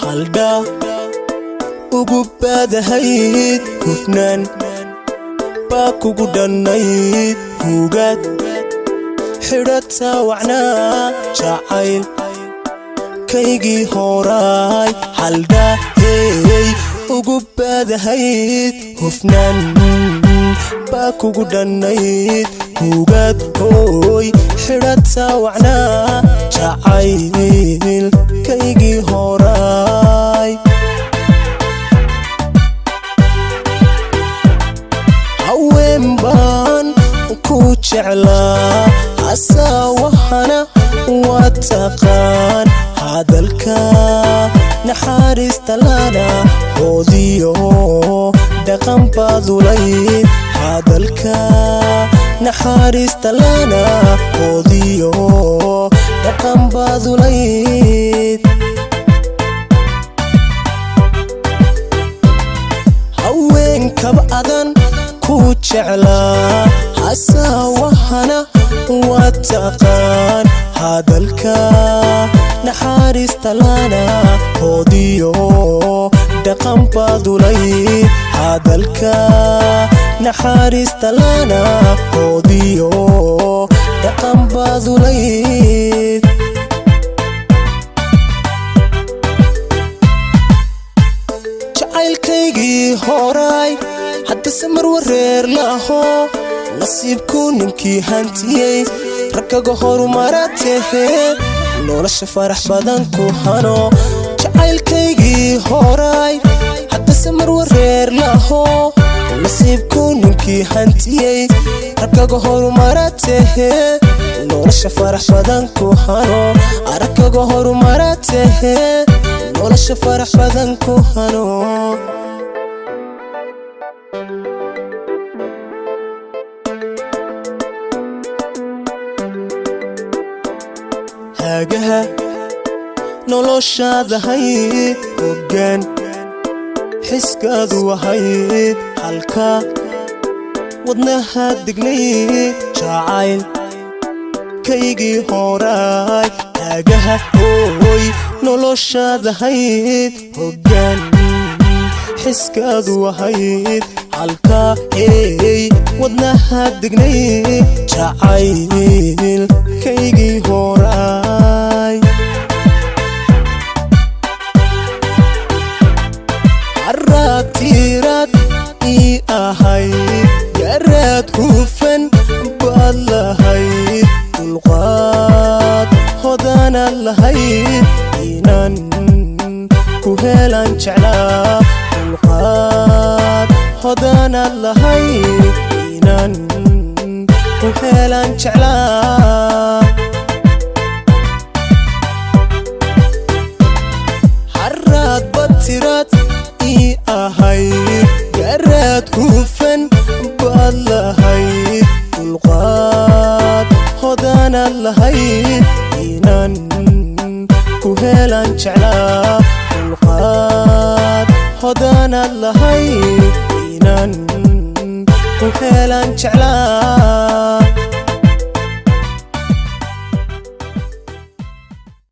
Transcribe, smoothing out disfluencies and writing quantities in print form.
halda ugu baadahayd hufnaan baa kugu dhannayd hugad xidhata wacnaa jacayl kaygii horaay halda ugu baadahayd hufnaan baa kugu dhannayd hugad hooy xidhata wacnaa jacayl kaygii horaay haween baan ku jeclaa asawahana waa taqaan hadalka naxariista lana hoodiyo dhaqan baadulayd hadalka naxariista lana hoodiyo dhaqan baadulayd haweenkaba adan ku jeclaa asawahana waa taqaan hadalka naxariista lana hoodiyo dhaqan baadulayd hadalka naxariista lana hoodiyo dhaqan baadulayd jacaylkaygii horaay haddase mar wareer laho nasiibku ninkii hantiyey raggaga horumara tahee nolosha farax badan ku hano jacaylkaygii horaay haddase mar wareer laho nasiibku ninkii hantiyey raggaga horumara tahee nolosha farax badan ku hano raggaga horumara tahee nolosha farax badan ku hano hagaha noloshaada hayd hoggaan xiskaadu ahayd halka wadnaha degnayd jacayl kaygii horaay hagaha hooy noloshaada hayd hoggaan xiskaadu ahayd halka wadnaha degnayd jacayl kaygii horaay aragtiraad ii ahayd garaad hufan baad lahayd dulqaad hodanaad lahayd inaan ku helaan jeclaa dulqaad hodanaad lahayd inaan ku helaan jeclaa haraad batiraad ii ahayd garaad hufan baad lahayd dulqaad hodanaad lahayd inaan ku helaan jeclaa dulqaad hodanaad lahayd inaan ku helaan jeclaa